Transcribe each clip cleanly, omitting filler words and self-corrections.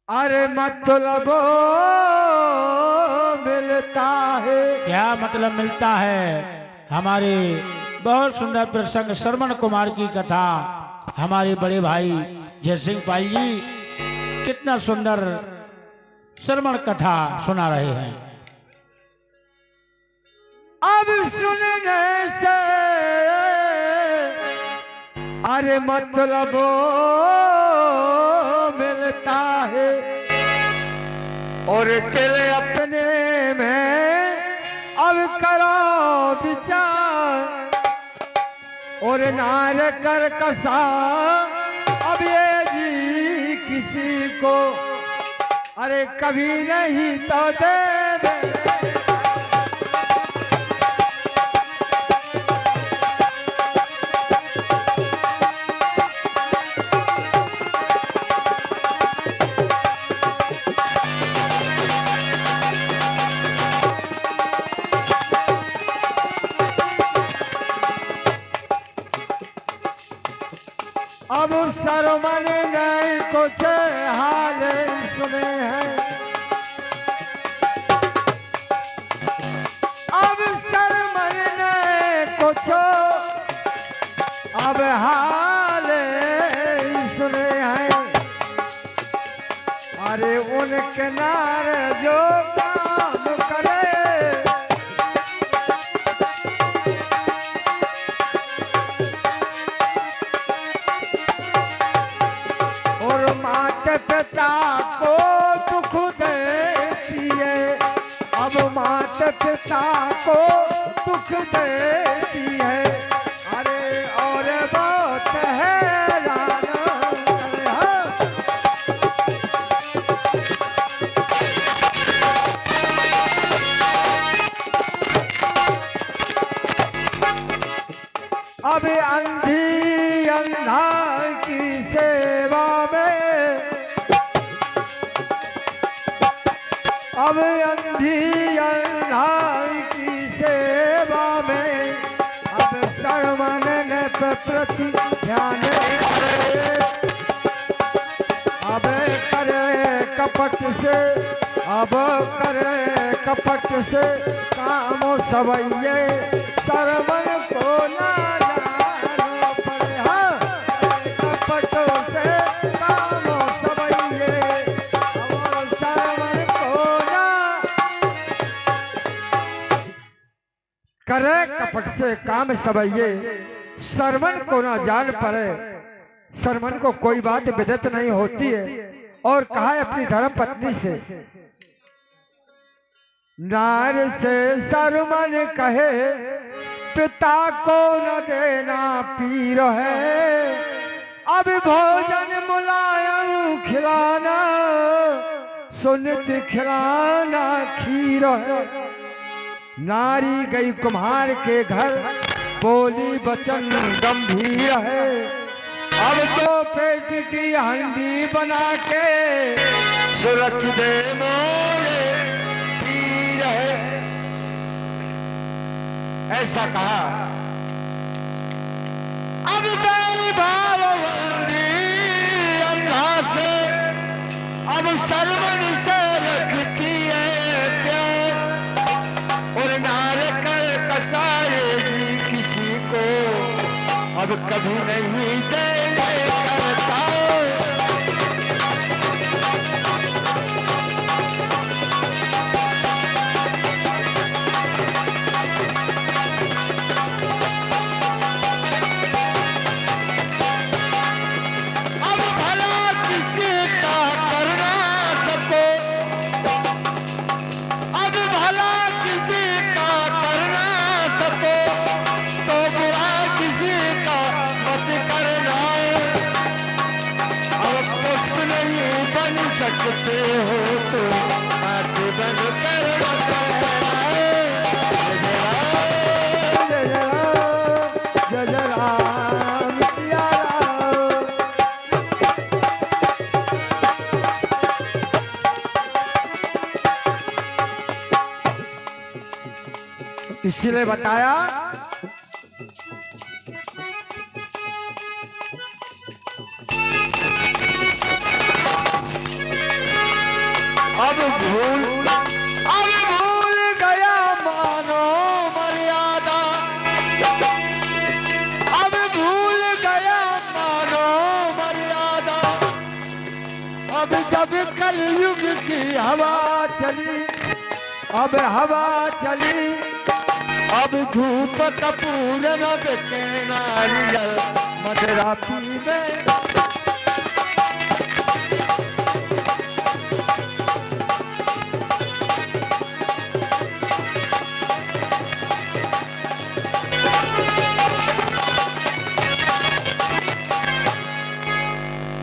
अरे मतलब मिलता है। क्या मतलब मिलता है? हमारे बहुत सुंदर प्रसंग श्रवण कुमार की कथा हमारे बड़े भाई जय सिंह पाल जी कितना सुंदर श्रवण कथा सुना रहे हैं। अब सुनने से अरे मतलब मिलता है और तेरे अपने में अब करो विचार और नार कर कसा अब ये जी किसी को अरे कभी नहीं तो दे दे। अब सरमन ने कुछ हाल सुने हैं। अब सरमन ने कुछ अब हाल सुने हैं। अरे उनके नार जो काम करे पिता को दुख देती है। अब माता पिता को दुख देती है। अरे और बहुत हैरान अब अंधी अंधा की सेवा में अब अंधी अंधाई की सेवा में अब सरमन ने प्रति ध्यान अब करे कपट से अब करे कपट से काम सवैये सरमन को ना जानो पड़े। हाँ कपटों से काम सवैये अब सरमन को करे कपट से काम सवैये सरमन को ना जान पड़े। सरमन को कोई बात विदित नहीं होती है और कहा है अपनी धर्म पत्नी से नार से सरमन कहे पिता को न देना पीर है। अब भोजन मुलायम खिलाना सुनित खिलाना खीर है। नारी गई कुम्हार के घर बोली वचन गंभीर है। अब तो पेट की हंडी बना के सुरक्ष दे मोरे पीर है। ऐसा कहा अब गई भाववंदी अंधा से अब सरमन से रखती है प्यार और नार कर कसाएगी किसी को अब कभी नहीं देने करता। अब भला किसी का करना सको अब भला किसी का करना सको तो बुरा किसी का मत करना। अब पुष्प नहीं बन सकते हो तो हाथ बन कर जय जय राम सिया राम। इसलिए बताया अब भूल गया मानो मर्यादा, अब भूल गया मानो मर्यादा। अब जब कलयुग की हवा चली, अब हवा चली, अब धूप कपूर रब के नारियल मदरा पीवे।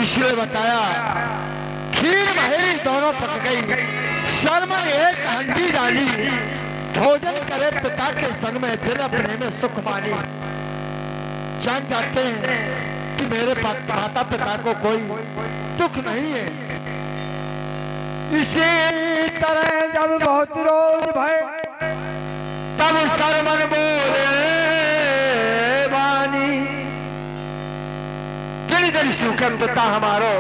इसलिए बताया खीर महेरी दोनों पक गई। शर्मन एक हंडी डाली, भोजन करे पिता के संग में, फिर अपने में सुख पानी। जान जाते हैं कि मेरे माता पिता को कोई दुख नहीं है। इसी तरह जब बहुत रोज भय, तब शर्मन बोले वाणी, तेरी सूखे पिता हमारो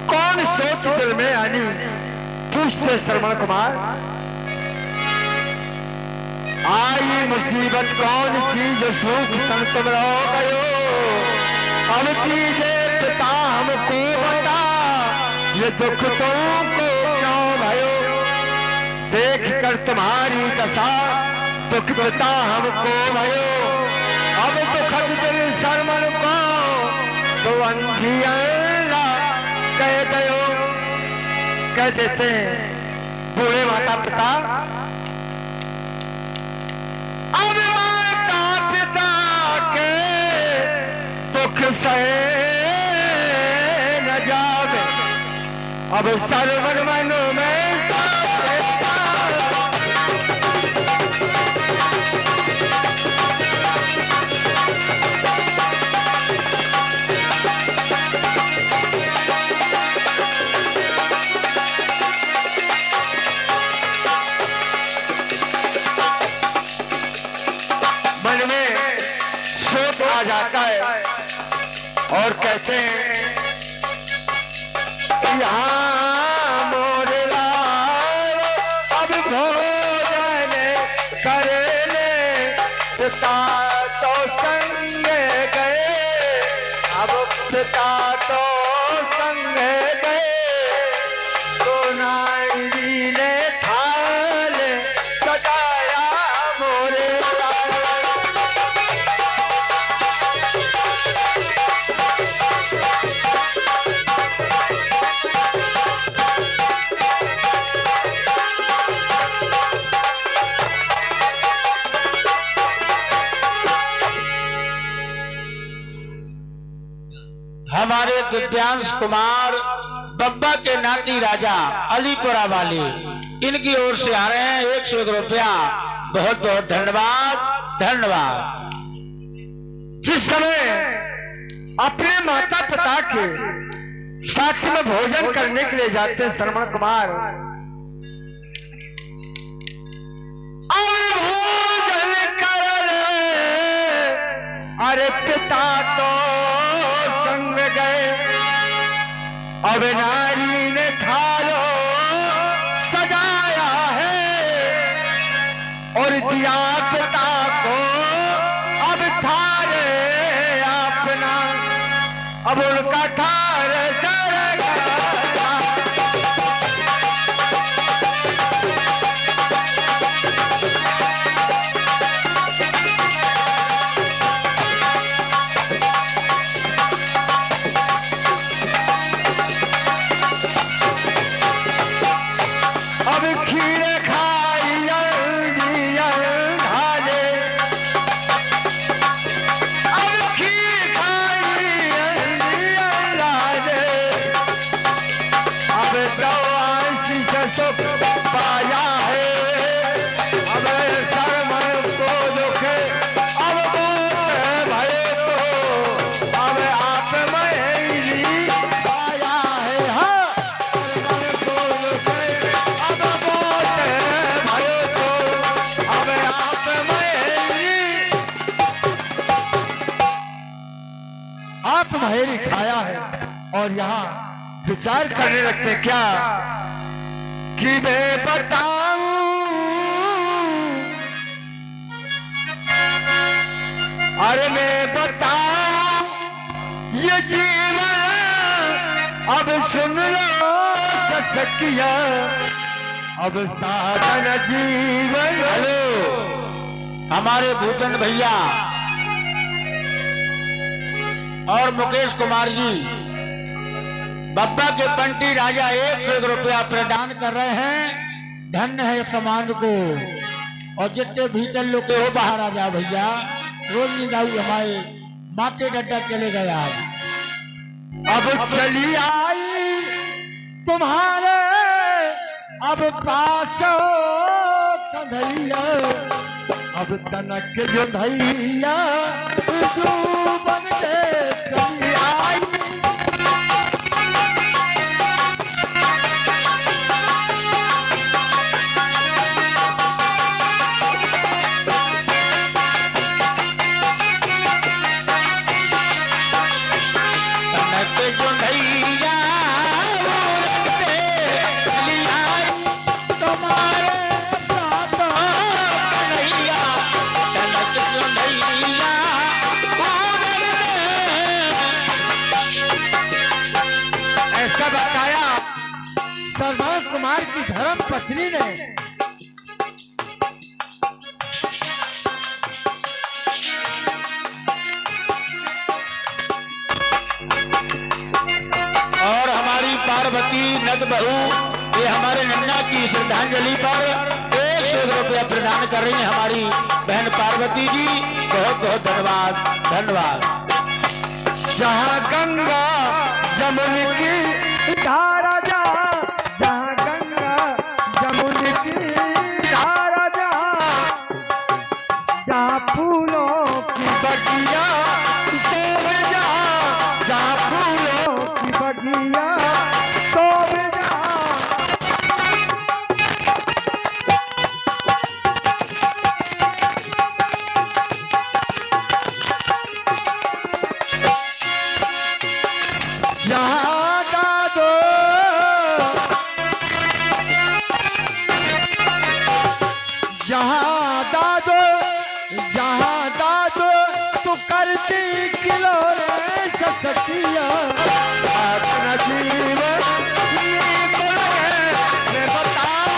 कौन सोच दिल में आनी। पूछते श्रवण कुमार आई मुसीबत कौन सी जो सुख तन तुम रो गयो। अब कीजे पिता हमको बता, ये दुख तुमको क्यों भयो। देख कर तुम्हारी दशा दुख पिता हमको भयो। अब दुखद दिल शर्मन को तो अंधियाला कह गयो। कह देते हैं बूढ़े माता पिता, अब माता पिता के दुख सहे न जावे। अब सर्वन मन में आ जाता है और कहते हैं यहाँ मोर लाल अब भोजन करेले। पिता तो संग गए, अब पिता तो संग गए। तो नारी ने थाल सजाया मोरे हमारे दिव्यांश कुमार बब्बा के नाती राजा अलीपुरा वाले इनकी ओर से आ रहे हैं 101 रुपया। बहुत बहुत धन्यवाद, धन्यवाद। जिस समय अपने माता पिता के साथ में भोजन करने के लिए जाते श्रवण कुमार, भोजन कर अरे पिता तो संग गए। अब नारी ने थालो सजाया है और दिया पिता को अब थारे अपना। अब उनका थार महेरी खाया है और यहाँ विचार करने लगते क्या कि मैं बताऊं अरे मैं बताऊं ये जीवन अब सुन लो सखिया अब साधन जीवन। हेलो हमारे भूचंद भैया और मुकेश कुमार जी बब्बा के पंटी राजा 100 रुपया प्रदान कर रहे हैं। धन्य है समाज को और जितने भीतर लोग के हो बाहर आ जाओ भैया। रोज नहीं जाऊ हमारे माते गड्ढा चले गए आज। अब चली आई तुम्हारे अब पास कन्हैया अब तनक जो धैया बन के चली आई। सरदार कुमार की धर्म पत्नी ने और हमारी पार्वती नद बहू ये हमारे नन्ना की श्रद्धांजलि पर 100 रुपया प्रदान कर रही है हमारी बहन पार्वती जी। बहुत बहुत धन्यवाद धन्यवाद। जहाँ गंगा जमुनी की धारा जा जहाँ गंगा जमुनी की धारा जा जहाँ फूलों की बगिया सोवे जा जहाँ फूलों की बगिया सोवे जा। जहाँ दादो जहाँ दादो तू करती किलो रे सखिया अपना जीवन मैं बताऊं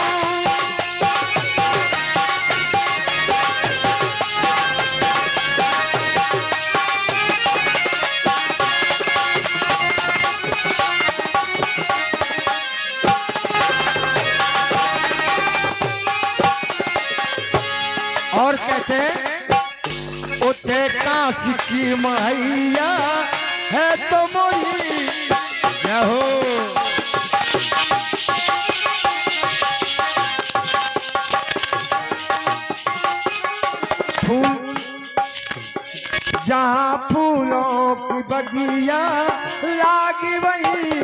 और कहते उठे काशी की मैया है तो मोरी जय हो। फूल जहाँ फूलों की बगिया लागी वही